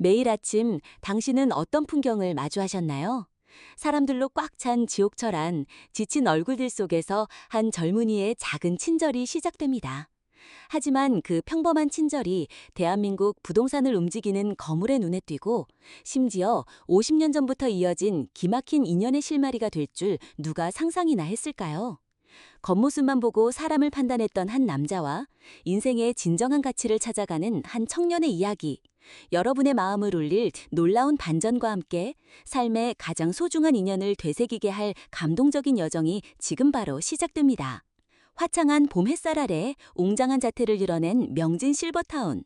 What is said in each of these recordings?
매일 아침 당신은 어떤 풍경을 마주하셨나요? 사람들로 꽉 찬 지옥철 안 지친 얼굴들 속에서 한 젊은이의 작은 친절이 시작됩니다. 하지만 그 평범한 친절이 대한민국 부동산을 움직이는 거물의 눈에 띄고 심지어 50년 전부터 이어진 기막힌 인연의 실마리가 될 줄 누가 상상이나 했을까요? 겉모습만 보고 사람을 판단했던 한 남자와 인생의 진정한 가치를 찾아가는 한 청년의 이야기. 여러분의 마음을 울릴 놀라운 반전과 함께 삶의 가장 소중한 인연을 되새기게 할 감동적인 여정이 지금 바로 시작됩니다. 화창한 봄 햇살 아래 웅장한 자태를 이뤄낸 명진 실버타운.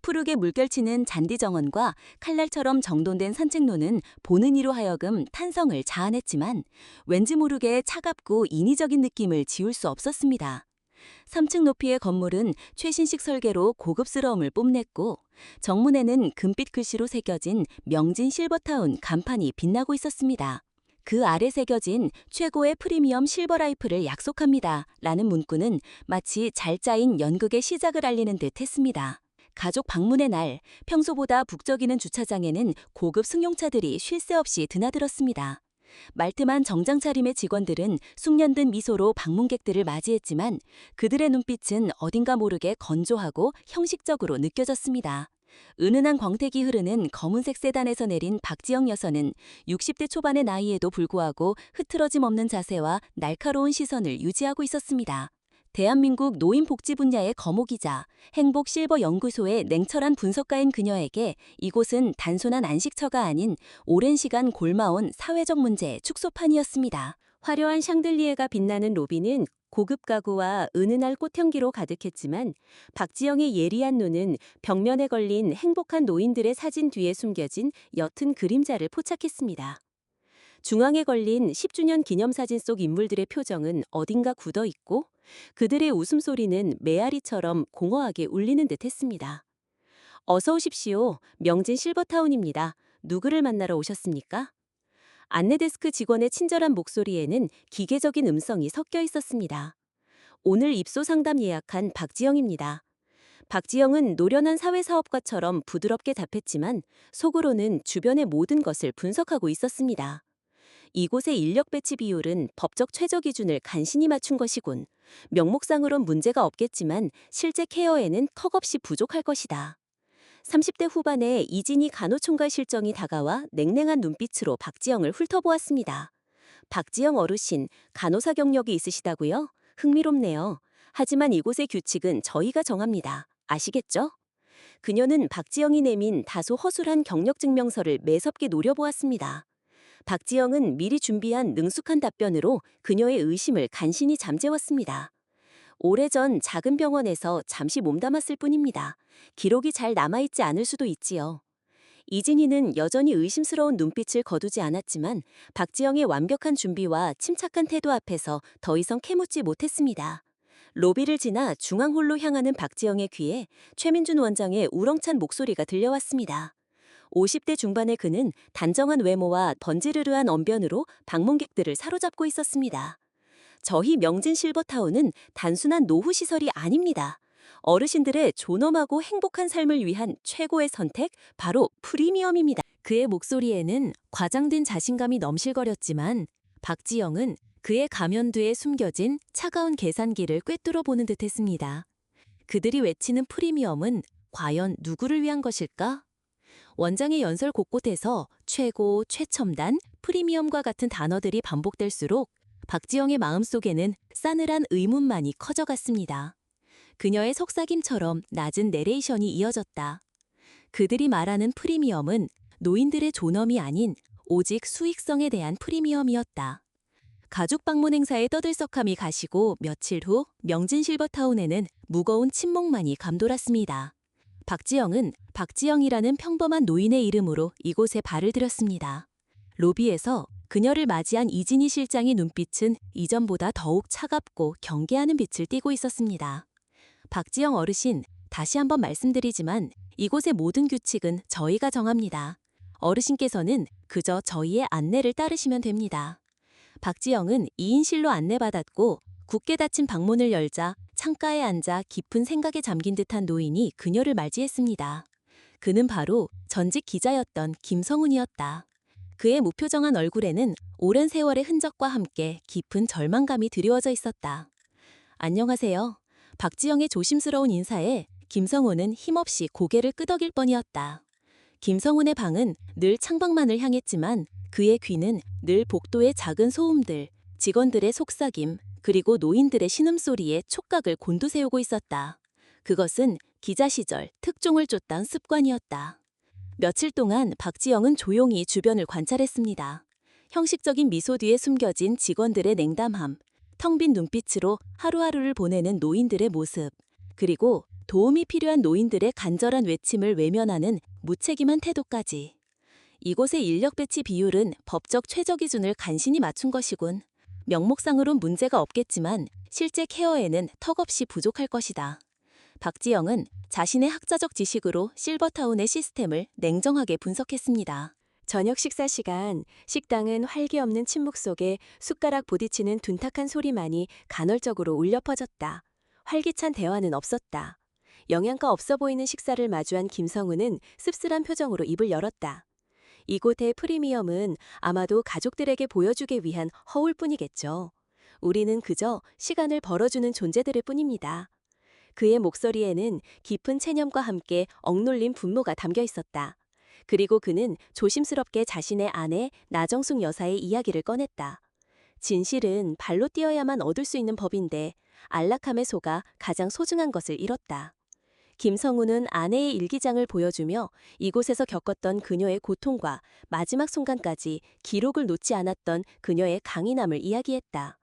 푸르게 물결치는 잔디 정원과 칼날처럼 정돈된 산책로는 보는 이로 하여금 탄성을 자아냈지만 왠지 모르게 차갑고 인위적인 느낌을 지울 수 없었습니다. 3층 높이의 건물은 최신식 설계로 고급스러움을 뽐냈고 정문에는 금빛 글씨로 새겨진 명진 실버타운 간판이 빛나고 있었습니다. 그 아래 새겨진 최고의 프리미엄 실버 라이프를 약속합니다. 라는 문구는 마치 잘 짜인 연극의 시작을 알리는 듯 했습니다. 가족 방문의 날, 평소보다 북적이는 주차장에는 고급 승용차들이 쉴 새 없이 드나들었습니다. 말끔한 정장 차림의 직원들은 숙련된 미소로 방문객들을 맞이했지만 그들의 눈빛은 어딘가 모르게 건조하고 형식적으로 느껴졌습니다. 은은한 광택이 흐르는 검은색 세단에서 내린 박지영 여사는 60대 초반의 나이에도 불구하고 흐트러짐 없는 자세와 날카로운 시선을 유지하고 있었습니다. 대한민국 노인 복지 분야의 거목이자 행복 실버 연구소의 냉철한 분석가인 그녀에게 이곳은 단순한 안식처가 아닌 오랜 시간 골마온 사회적 문제의 축소판이었습니다. 화려한 샹들리에가 빛나는 로비는 고급 가구와 은은한 꽃향기로 가득했지만 박지영의 예리한 눈은 벽면에 걸린 행복한 노인들의 사진 뒤에 숨겨진 옅은 그림자를 포착했습니다. 중앙에 걸린 10주년 기념사진 속 인물들의 표정은 어딘가 굳어 있고 그들의 웃음소리는 메아리처럼 공허하게 울리는 듯 했습니다. 어서 오십시오. 명진 실버타운입니다. 누구를 만나러 오셨습니까? 안내데스크 직원의 친절한 목소리에는 기계적인 음성이 섞여 있었습니다. 오늘 입소 상담 예약한 박지영입니다. 박지영은 노련한 사회사업가처럼 부드럽게 답했지만 속으로는 주변의 모든 것을 분석하고 있었습니다. 이곳의 인력 배치 비율은 법적 최저 기준을 간신히 맞춘 것이군. 명목상으론 문제가 없겠지만 실제 케어에는 턱없이 부족할 것이다. 30대 후반의 이진희 간호총괄 실정이 다가와 냉랭한 눈빛으로 박지영을 훑어보았습니다. 박지영 어르신, 간호사 경력이 있으시다고요? 흥미롭네요. 하지만 이곳의 규칙은 저희가 정합니다. 아시겠죠? 그녀는 박지영이 내민 다소 허술한 경력증명서를 매섭게 노려보았습니다. 박지영은 미리 준비한 능숙한 답변으로 그녀의 의심을 간신히 잠재웠습니다. 오래전 작은 병원에서 잠시 몸담았을 뿐입니다. 기록이 잘 남아있지 않을 수도 있지요. 이진희는 여전히 의심스러운 눈빛을 거두지 않았지만 박지영의 완벽한 준비와 침착한 태도 앞에서 더 이상 캐묻지 못했습니다. 로비를 지나 중앙홀로 향하는 박지영의 귀에 최민준 원장의 우렁찬 목소리가 들려왔습니다. 50대 중반의 그는 단정한 외모와 번지르르한 언변으로 방문객들을 사로잡고 있었습니다. 저희 명진 실버타운은 단순한 노후시설이 아닙니다. 어르신들의 존엄하고 행복한 삶을 위한 최고의 선택, 바로 프리미엄입니다. 그의 목소리에는 과장된 자신감이 넘실거렸지만 박지영은 그의 가면뒤에 숨겨진 차가운 계산기를 꿰뚫어 보는 듯했습니다. 그들이 외치는 프리미엄은 과연 누구를 위한 것일까? 원장의 연설 곳곳에서 최고, 최첨단, 프리미엄과 같은 단어들이 반복될수록 박지영의 마음속에는 싸늘한 의문만이 커져갔습니다. 그녀의 속삭임처럼 낮은 내레이션이 이어졌다. 그들이 말하는 프리미엄은 노인들의 존엄이 아닌 오직 수익성에 대한 프리미엄이었다. 가족 방문 행사의 떠들썩함이 가시고 며칠 후 명진 실버타운에는 무거운 침묵만이 감돌았습니다. 박지영은 박지영이라는 평범한 노인의 이름으로 이곳에 발을 들였습니다. 로비에서 그녀를 맞이한 이진희 실장의 눈빛은 이전보다 더욱 차갑고 경계하는 빛을 띠고 있었습니다. 박지영 어르신, 다시 한번 말씀드리지만 이곳의 모든 규칙은 저희가 정합니다. 어르신께서는 그저 저희의 안내를 따르시면 됩니다. 박지영은 2인실로 안내받았고 굳게 닫힌 방문을 열자 창가에 앉아 깊은 생각에 잠긴 듯한 노인이 그녀를 맞이했습니다. 그는 바로 전직 기자였던 김성훈이었다. 그의 무표정한 얼굴에는 오랜 세월의 흔적과 함께 깊은 절망감이 드리워져 있었다. 안녕하세요. 박지영의 조심스러운 인사에 김성훈은 힘없이 고개를 끄덕일 뻔이었다. 김성훈의 방은 늘 창밖만을 향했지만 그의 귀는 늘 복도의 작은 소음들, 직원들의 속삭임, 그리고 노인들의 신음소리에 촉각을 곤두세우고 있었다. 그것은 기자 시절 특종을 쫓던 습관이었다. 며칠 동안 박지영은 조용히 주변을 관찰했습니다. 형식적인 미소 뒤에 숨겨진 직원들의 냉담함, 텅 빈 눈빛으로 하루하루를 보내는 노인들의 모습, 그리고 도움이 필요한 노인들의 간절한 외침을 외면하는 무책임한 태도까지. 이곳의 인력 배치 비율은 법적 최저 기준을 간신히 맞춘 것이군. 명목상으론 문제가 없겠지만 실제 케어에는 턱없이 부족할 것이다. 박지영은 자신의 학자적 지식으로 실버타운의 시스템을 냉정하게 분석했습니다. 저녁 식사 시간, 식당은 활기 없는 침묵 속에 숟가락 부딪히는 둔탁한 소리만이 간헐적으로 울려 퍼졌다. 활기찬 대화는 없었다. 영양가 없어 보이는 식사를 마주한 김성우는 씁쓸한 표정으로 입을 열었다. 이곳의 프리미엄은 아마도 가족들에게 보여주기 위한 허울뿐이겠죠. 우리는 그저 시간을 벌어주는 존재들일 뿐입니다. 그의 목소리에는 깊은 체념과 함께 억눌린 분노가 담겨 있었다. 그리고 그는 조심스럽게 자신의 아내 나정숙 여사의 이야기를 꺼냈다. 진실은 발로 뛰어야만 얻을 수 있는 법인데 안락함에 속아 가장 소중한 것을 잃었다. 김성우는 아내의 일기장을 보여주며 이곳에서 겪었던 그녀의 고통과 마지막 순간까지 기록을 놓지 않았던 그녀의 강인함을 이야기했다.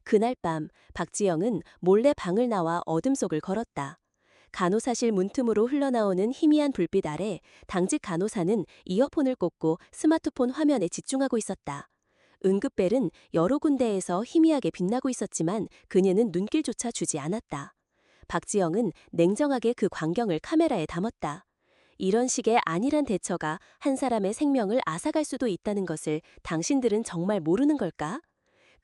그날 밤 박지영은 몰래 방을 나와 어둠 속을 걸었다. 간호사실 문틈으로 흘러나오는 희미한 불빛 아래 당직 간호사는 이어폰을 꽂고 스마트폰 화면에 집중하고 있었다. 응급벨은 여러 군데에서 희미하게 빛나고 있었지만 그녀는 눈길조차 주지 않았다. 박지영은 냉정하게 그 광경을 카메라에 담았다. 이런 식의 안일한 대처가 한 사람의 생명을 앗아갈 수도 있다는 것을 당신들은 정말 모르는 걸까?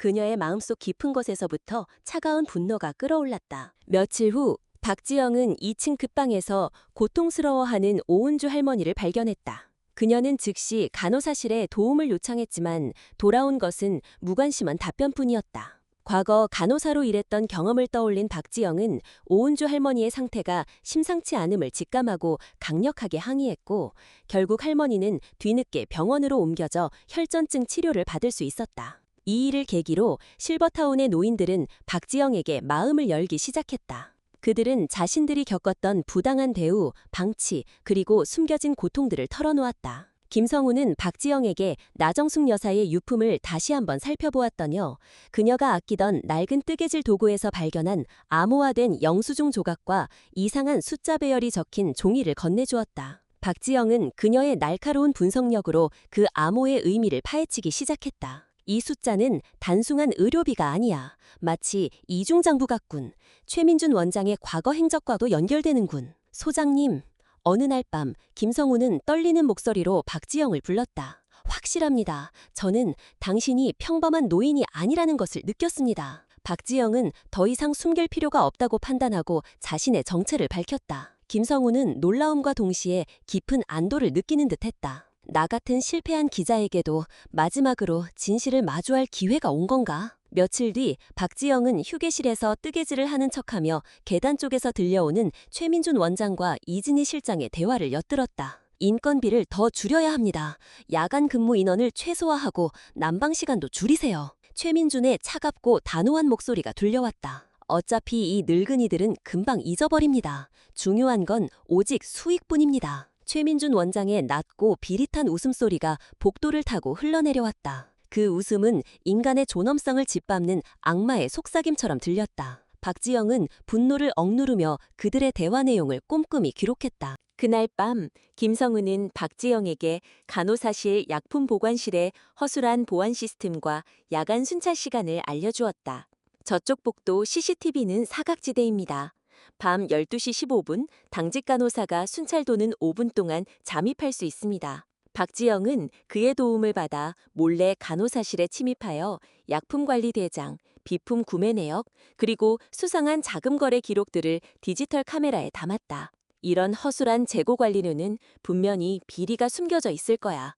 그녀의 마음속 깊은 곳에서부터 차가운 분노가 끓어올랐다. 며칠 후 박지영은 2층 급방에서 고통스러워하는 오은주 할머니를 발견했다. 그녀는 즉시 간호사실에 도움을 요청했지만 돌아온 것은 무관심한 답변뿐이었다. 과거 간호사로 일했던 경험을 떠올린 박지영은 오은주 할머니의 상태가 심상치 않음을 직감하고 강력하게 항의했고 결국 할머니는 뒤늦게 병원으로 옮겨져 혈전증 치료를 받을 수 있었다. 이 일을 계기로 실버타운의 노인들은 박지영에게 마음을 열기 시작했다. 그들은 자신들이 겪었던 부당한 대우, 방치, 그리고 숨겨진 고통들을 털어놓았다. 김성우는 박지영에게 나정숙 여사의 유품을 다시 한번 살펴보았더니요. 그녀가 아끼던 낡은 뜨개질 도구에서 발견한 암호화된 영수증 조각과 이상한 숫자 배열이 적힌 종이를 건네주었다. 박지영은 그녀의 날카로운 분석력으로 그 암호의 의미를 파헤치기 시작했다. 이 숫자는 단순한 의료비가 아니야. 마치 이중장부 같군. 최민준 원장의 과거 행적과도 연결되는군. 소장님, 어느 날 밤 김성우는 떨리는 목소리로 박지영을 불렀다. 확실합니다. 저는 당신이 평범한 노인이 아니라는 것을 느꼈습니다. 박지영은 더 이상 숨길 필요가 없다고 판단하고 자신의 정체를 밝혔다. 김성우는 놀라움과 동시에 깊은 안도를 느끼는 듯했다. 나 같은 실패한 기자에게도 마지막으로 진실을 마주할 기회가 온 건가? 며칠 뒤 박지영은 휴게실에서 뜨개질을 하는 척하며 계단 쪽에서 들려오는 최민준 원장과 이진희 실장의 대화를 엿들었다. 인건비를 더 줄여야 합니다. 야간 근무 인원을 최소화하고 난방 시간도 줄이세요. 최민준의 차갑고 단호한 목소리가 들려왔다. 어차피 이 늙은이들은 금방 잊어버립니다. 중요한 건 오직 수익뿐입니다. 최민준 원장의 낮고 비릿한 웃음소리가 복도를 타고 흘러내려왔다. 그 웃음은 인간의 존엄성을 짓밟는 악마의 속삭임처럼 들렸다. 박지영은 분노를 억누르며 그들의 대화 내용을 꼼꼼히 기록했다. 그날 밤 김성우는 박지영에게 간호사실 약품 보관실의 허술한 보안 시스템과 야간 순찰 시간을 알려주었다. 저쪽 복도 CCTV는 사각지대입니다. 밤 12시 15분 당직 간호사가 순찰도는 5분 동안 잠입할 수 있습니다. 박지영은 그의 도움을 받아 몰래 간호사실에 침입하여 약품 관리 대장, 비품 구매 내역, 그리고 수상한 자금 거래 기록들을 디지털 카메라에 담았다. 이런 허술한 재고 관리료는 분명히 비리가 숨겨져 있을 거야.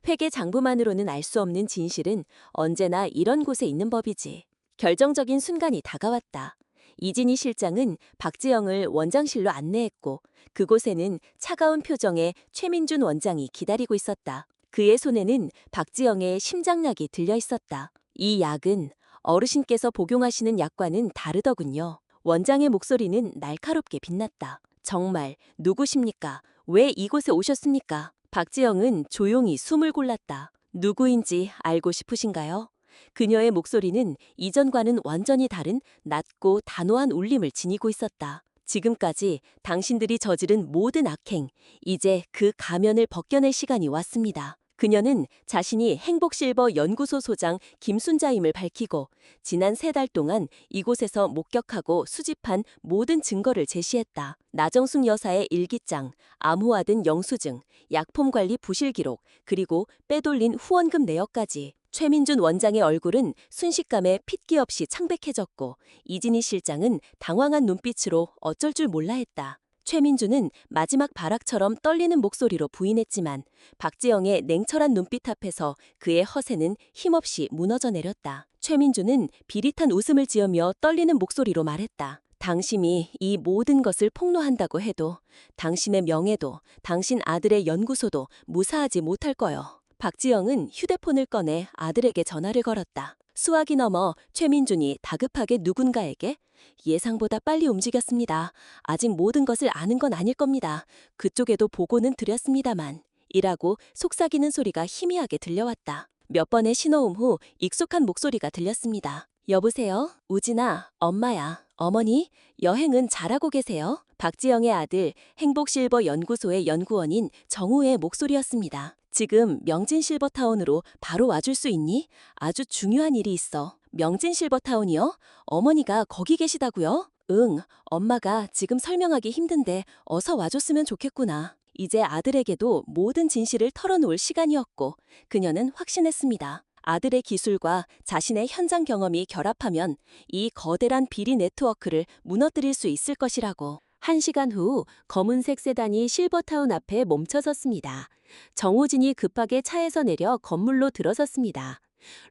회계 장부만으로는 알 수 없는 진실은 언제나 이런 곳에 있는 법이지. 결정적인 순간이 다가왔다. 이진희 실장은 박지영을 원장실로 안내했고 그곳에는 차가운 표정의 최민준 원장이 기다리고 있었다. 그의 손에는 박지영의 심장약이 들려 있었다. 이 약은 어르신께서 복용하시는 약과는 다르더군요. 원장의 목소리는 날카롭게 빛났다. 정말 누구십니까? 왜 이곳에 오셨습니까? 박지영은 조용히 숨을 골랐다. 누구인지 알고 싶으신가요? 그녀의 목소리는 이전과는 완전히 다른 낮고 단호한 울림을 지니고 있었다. 지금까지 당신들이 저지른 모든 악행, 이제 그 가면을 벗겨낼 시간이 왔습니다. 그녀는 자신이 행복실버 연구소 소장 김순자임을 밝히고 지난 3달 동안 이곳에서 목격하고 수집한 모든 증거를 제시했다. 나정숙 여사의 일기장, 암호화된 영수증, 약품 관리 부실 기록, 그리고 빼돌린 후원금 내역까지. 최민준 원장의 얼굴은 순식간에 핏기 없이 창백해졌고 이진희 실장은 당황한 눈빛으로 어쩔 줄 몰라 했다. 최민준은 마지막 발악처럼 떨리는 목소리로 부인했지만 박지영의 냉철한 눈빛 앞에서 그의 허세는 힘없이 무너져 내렸다. 최민준은 비릿한 웃음을 지으며 떨리는 목소리로 말했다. 당신이 이 모든 것을 폭로한다고 해도 당신의 명예도 당신 아들의 연구소도 무사하지 못할 거요. 박지영은 휴대폰을 꺼내 아들에게 전화를 걸었다. 수화기 넘어 최민준이 다급하게 누군가에게 예상보다 빨리 움직였습니다. 아직 모든 것을 아는 건 아닐 겁니다. 그쪽에도 보고는 드렸습니다만 이라고 속삭이는 소리가 희미하게 들려왔다. 몇 번의 신호음 후 익숙한 목소리가 들렸습니다. 여보세요? 우진아, 엄마야. 어머니, 여행은 잘하고 계세요? 박지영의 아들 행복실버 연구소의 연구원인 정우의 목소리였습니다. 지금 명진실버타운으로 바로 와줄 수 있니? 아주 중요한 일이 있어. 명진실버타운이요? 어머니가 거기 계시다고요? 응, 엄마가 지금 설명하기 힘든데 어서 와줬으면 좋겠구나. 이제 아들에게도 모든 진실을 털어놓을 시간이었고 그녀는 확신했습니다. 아들의 기술과 자신의 현장 경험이 결합하면 이 거대한 비리 네트워크를 무너뜨릴 수 있을 것이라고. 1시간 후 검은색 세단이 실버타운 앞에 멈춰섰습니다. 정호진이 급하게 차에서 내려 건물로 들어섰습니다.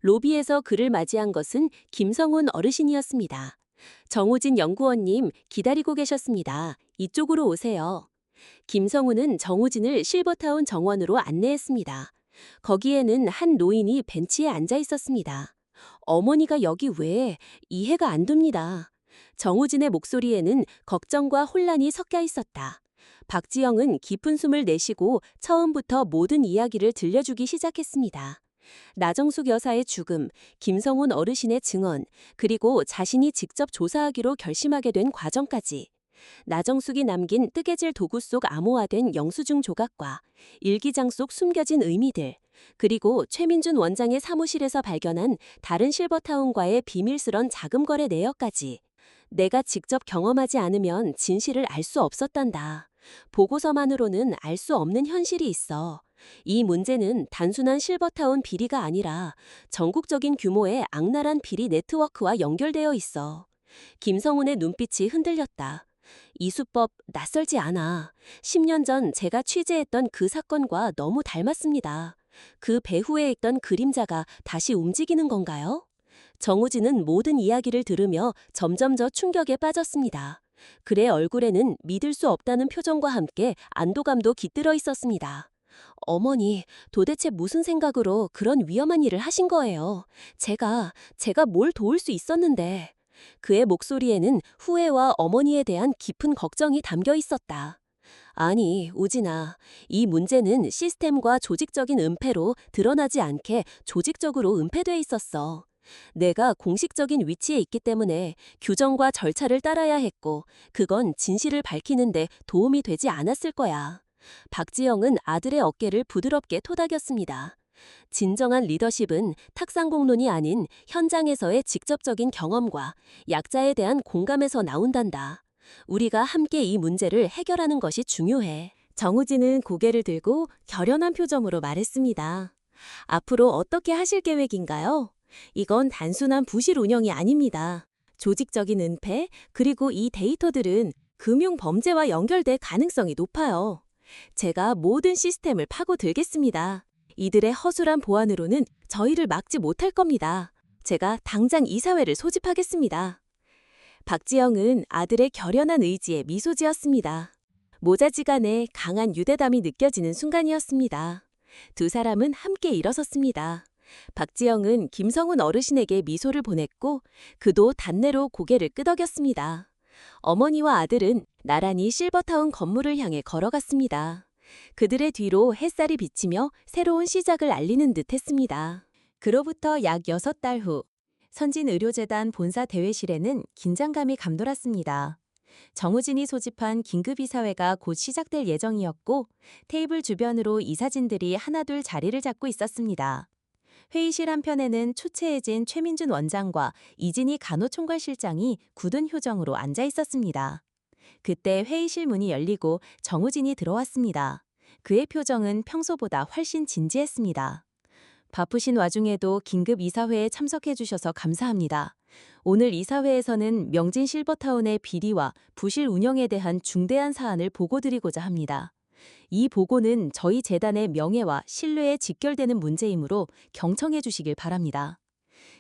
로비에서 그를 맞이한 것은 김성훈 어르신이었습니다. 정호진 연구원님 기다리고 계셨습니다. 이쪽으로 오세요. 김성훈은 정호진을 실버타운 정원으로 안내했습니다. 거기에는 한 노인이 벤치에 앉아 있었습니다. 어머니가 여기 왜? 이해가 안 됩니다. 정호진의 목소리에는 걱정과 혼란이 섞여 있었다. 박지영은 깊은 숨을 내쉬고 처음부터 모든 이야기를 들려주기 시작했습니다. 나정숙 여사의 죽음, 김성훈 어르신의 증언, 그리고 자신이 직접 조사하기로 결심하게 된 과정까지. 나정숙이 남긴 뜨개질 도구 속 암호화된 영수증 조각과 일기장 속 숨겨진 의미들, 그리고 최민준 원장의 사무실에서 발견한 다른 실버타운과의 비밀스런 자금 거래 내역까지. 내가 직접 경험하지 않으면 진실을 알 수 없었단다. 보고서만으로는 알 수 없는 현실이 있어. 이 문제는 단순한 실버타운 비리가 아니라 전국적인 규모의 악랄한 비리 네트워크와 연결되어 있어. 김성훈의 눈빛이 흔들렸다. 이 수법 낯설지 않아. 10년 전 제가 취재했던 그 사건과 너무 닮았습니다. 그 배후에 있던 그림자가 다시 움직이는 건가요? 정우진은 모든 이야기를 들으며 점점 더 충격에 빠졌습니다. 그의 얼굴에는 믿을 수 없다는 표정과 함께 안도감도 깃들어 있었습니다. 어머니, 도대체 무슨 생각으로 그런 위험한 일을 하신 거예요? 제가 뭘 도울 수 있었는데. 그의 목소리에는 후회와 어머니에 대한 깊은 걱정이 담겨 있었다. 아니, 우진아, 이 문제는 시스템과 조직적인 은폐로 드러나지 않게 조직적으로 은폐돼 있었어. 내가 공식적인 위치에 있기 때문에 규정과 절차를 따라야 했고 그건 진실을 밝히는데 도움이 되지 않았을 거야. 박지영은 아들의 어깨를 부드럽게 토닥였습니다. 진정한 리더십은 탁상공론이 아닌 현장에서의 직접적인 경험과 약자에 대한 공감에서 나온단다. 우리가 함께 이 문제를 해결하는 것이 중요해. 정우진은 고개를 들고 결연한 표정으로 말했습니다. 앞으로 어떻게 하실 계획인가요? 이건 단순한 부실 운영이 아닙니다. 조직적인 은폐, 그리고 이 데이터들은 금융 범죄와 연결될 가능성이 높아요. 제가 모든 시스템을 파고들겠습니다. 이들의 허술한 보안으로는 저희를 막지 못할 겁니다. 제가 당장 이사회를 소집하겠습니다. 박지영은 아들의 결연한 의지에 미소 지었습니다. 모자지간에 강한 유대감이 느껴지는 순간이었습니다. 두 사람은 함께 일어섰습니다. 박지영은 김성훈 어르신에게 미소를 보냈고 그도 단내로 고개를 끄덕였습니다. 어머니와 아들은 나란히 실버타운 건물을 향해 걸어갔습니다. 그들의 뒤로 햇살이 비치며 새로운 시작을 알리는 듯 했습니다. 그로부터 약 6달 후 선진의료재단 본사 대회실에는 긴장감이 감돌았습니다. 정우진이 소집한 긴급이사회가 곧 시작될 예정이었고 테이블 주변으로 이사진들이 하나둘 자리를 잡고 있었습니다. 회의실 한편에는 초췌해진 최민준 원장과 이진희 간호총괄실장이 굳은 표정으로 앉아 있었습니다. 그때 회의실 문이 열리고 정우진이 들어왔습니다. 그의 표정은 평소보다 훨씬 진지했습니다. 바쁘신 와중에도 긴급 이사회에 참석해 주셔서 감사합니다. 오늘 이사회에서는 명진 실버타운의 비리와 부실 운영에 대한 중대한 사안을 보고드리고자 합니다. 이 보고는 저희 재단의 명예와 신뢰에 직결되는 문제이므로 경청해 주시길 바랍니다.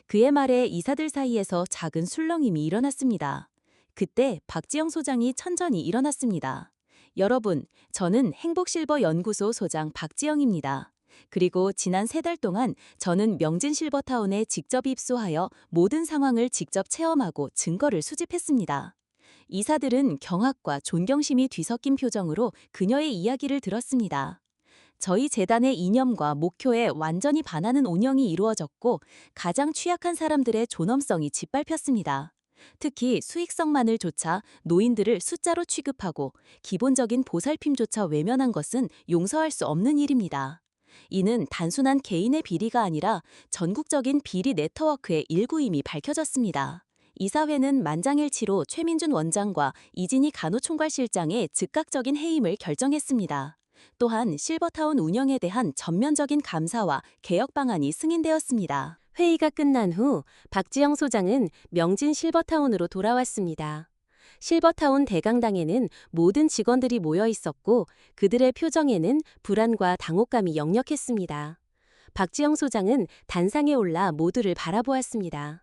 그의 말에 이사들 사이에서 작은 술렁임이 일어났습니다. 그때 박지영 소장이 천천히 일어났습니다. 여러분, 저는 행복실버연구소 소장 박지영입니다. 그리고 지난 3달 동안 저는 명진 실버타운에 직접 입소하여 모든 상황을 직접 체험하고 증거를 수집했습니다. 이사들은 경악과 존경심이 뒤섞인 표정으로 그녀의 이야기를 들었습니다. 저희 재단의 이념과 목표에 완전히 반하는 운영이 이루어졌고 가장 취약한 사람들의 존엄성이 짓밟혔습니다. 특히 수익성만을 좇아 노인들을 숫자로 취급하고 기본적인 보살핌조차 외면한 것은 용서할 수 없는 일입니다. 이는 단순한 개인의 비리가 아니라 전국적인 비리 네트워크의 일구임이 밝혀졌습니다. 이사회는 만장일치로 최민준 원장과 이진희 간호총괄실장의 즉각적인 해임을 결정했습니다. 또한 실버타운 운영에 대한 전면적인 감사와 개혁 방안이 승인되었습니다. 회의가 끝난 후 박지영 소장은 명진 실버타운으로 돌아왔습니다. 실버타운 대강당에는 모든 직원들이 모여 있었고 그들의 표정에는 불안과 당혹감이 역력했습니다. 박지영 소장은 단상에 올라 모두를 바라보았습니다.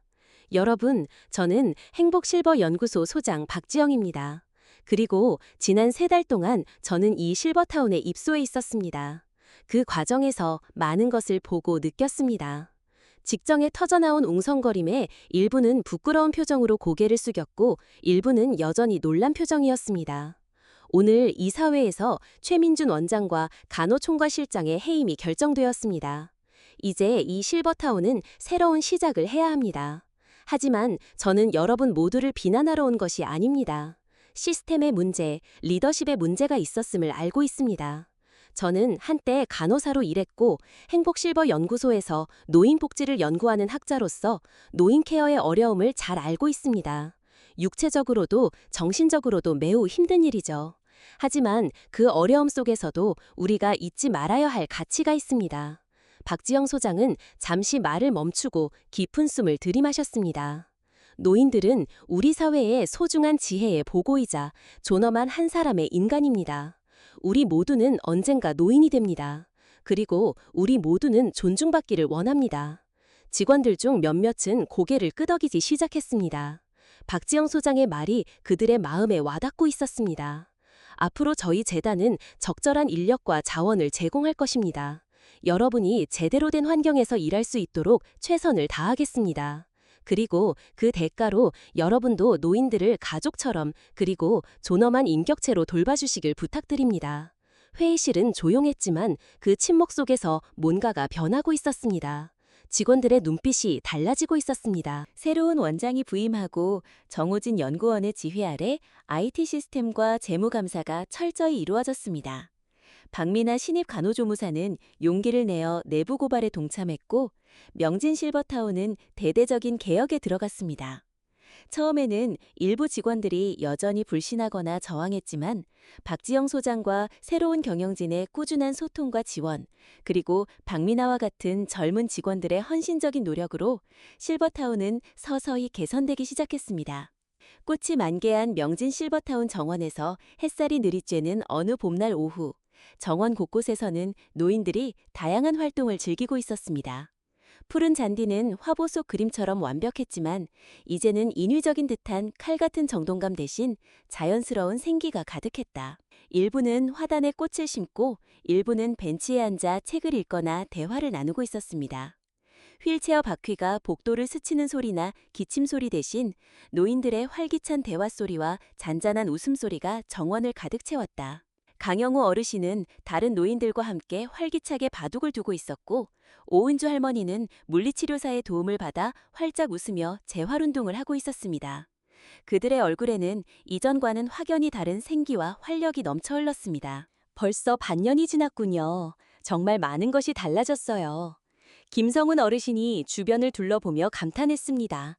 여러분, 저는 행복실버연구소 소장 박지영입니다. 그리고 지난 3달 동안 저는 이 실버타운에 입소해 있었습니다. 그 과정에서 많은 것을 보고 느꼈습니다. 직정에 터져나온 웅성거림에 일부는 부끄러운 표정으로 고개를 숙였고 일부는 여전히 놀란 표정이었습니다. 오늘 이사회에서 최민준 원장과 간호총괄실장의 해임이 결정되었습니다. 이제 이 실버타운은 새로운 시작을 해야 합니다. 하지만 저는 여러분 모두를 비난하러 온 것이 아닙니다. 시스템의 문제, 리더십의 문제가 있었음을 알고 있습니다. 저는 한때 간호사로 일했고 행복실버연구소에서 노인복지를 연구하는 학자로서 노인케어의 어려움을 잘 알고 있습니다. 육체적으로도 정신적으로도 매우 힘든 일이죠. 하지만 그 어려움 속에서도 우리가 잊지 말아야 할 가치가 있습니다. 박지영 소장은 잠시 말을 멈추고 깊은 숨을 들이마셨습니다. 노인들은 우리 사회의 소중한 지혜의 보고이자 존엄한 한 사람의 인간입니다. 우리 모두는 언젠가 노인이 됩니다. 그리고 우리 모두는 존중받기를 원합니다. 직원들 중 몇몇은 고개를 끄덕이기 시작했습니다. 박지영 소장의 말이 그들의 마음에 와닿고 있었습니다. 앞으로 저희 재단은 적절한 인력과 자원을 제공할 것입니다. 여러분이 제대로 된 환경에서 일할 수 있도록 최선을 다하겠습니다. 그리고 그 대가로 여러분도 노인들을 가족처럼 그리고 존엄한 인격체로 돌봐주시길 부탁드립니다. 회의실은 조용했지만 그 침묵 속에서 뭔가가 변하고 있었습니다. 직원들의 눈빛이 달라지고 있었습니다. 새로운 원장이 부임하고 정호진 연구원의 지휘 아래 IT 시스템과 재무감사가 철저히 이루어졌습니다. 박민아 신입 간호조무사는 용기를 내어 내부 고발에 동참했고 명진 실버타운은 대대적인 개혁에 들어갔습니다. 처음에는 일부 직원들이 여전히 불신하거나 저항했지만 박지영 소장과 새로운 경영진의 꾸준한 소통과 지원, 그리고 박민아와 같은 젊은 직원들의 헌신적인 노력으로 실버타운은 서서히 개선되기 시작했습니다. 꽃이 만개한 명진 실버타운 정원에서 햇살이 느릿쬐는 어느 봄날 오후, 정원 곳곳에서는 노인들이 다양한 활동을 즐기고 있었습니다. 푸른 잔디는 화보 속 그림처럼 완벽했지만 이제는 인위적인 듯한 칼 같은 정돈감 대신 자연스러운 생기가 가득했다. 일부는 화단에 꽃을 심고 일부는 벤치에 앉아 책을 읽거나 대화를 나누고 있었습니다. 휠체어 바퀴가 복도를 스치는 소리나 기침 소리 대신 노인들의 활기찬 대화 소리와 잔잔한 웃음소리가 정원을 가득 채웠다. 강영우 어르신은 다른 노인들과 함께 활기차게 바둑을 두고 있었고, 오은주 할머니는 물리치료사의 도움을 받아 활짝 웃으며 재활운동을 하고 있었습니다. 그들의 얼굴에는 이전과는 확연히 다른 생기와 활력이 넘쳐 흘렀습니다. 벌써 반년이 지났군요. 정말 많은 것이 달라졌어요. 김성훈 어르신이 주변을 둘러보며 감탄했습니다.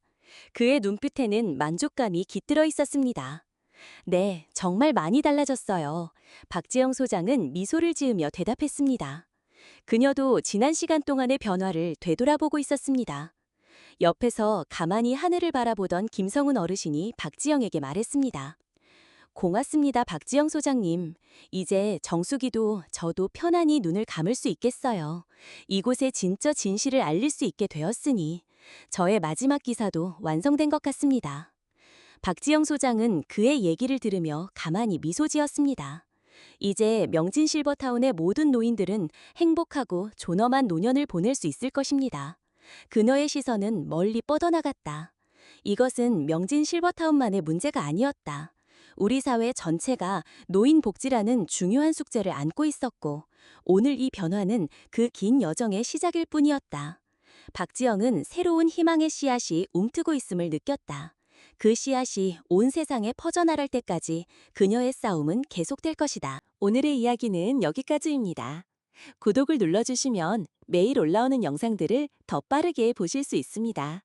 그의 눈빛에는 만족감이 깃들어 있었습니다. 네, 정말 많이 달라졌어요. 박지영 소장은 미소를 지으며 대답했습니다. 그녀도 지난 시간 동안의 변화를 되돌아보고 있었습니다. 옆에서 가만히 하늘을 바라보던 김성훈 어르신이 박지영에게 말했습니다. 고맙습니다, 박지영 소장님. 이제 정수기도 저도 편안히 눈을 감을 수 있겠어요. 이곳에 진짜 진실을 알릴 수 있게 되었으니 저의 마지막 기사도 완성된 것 같습니다. 박지영 소장은 그의 얘기를 들으며 가만히 미소 지었습니다. 이제 명진 실버타운의 모든 노인들은 행복하고 존엄한 노년을 보낼 수 있을 것입니다. 그녀의 시선은 멀리 뻗어나갔다. 이것은 명진 실버타운만의 문제가 아니었다. 우리 사회 전체가 노인 복지라는 중요한 숙제를 안고 있었고, 오늘 이 변화는 그 긴 여정의 시작일 뿐이었다. 박지영은 새로운 희망의 씨앗이 움트고 있음을 느꼈다. 그 씨앗이 온 세상에 퍼져나갈 때까지 그녀의 싸움은 계속될 것이다. 오늘의 이야기는 여기까지입니다. 구독을 눌러주시면 매일 올라오는 영상들을 더 빠르게 보실 수 있습니다.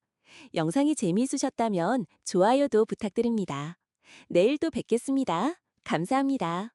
영상이 재미있으셨다면 좋아요도 부탁드립니다. 내일 또 뵙겠습니다. 감사합니다.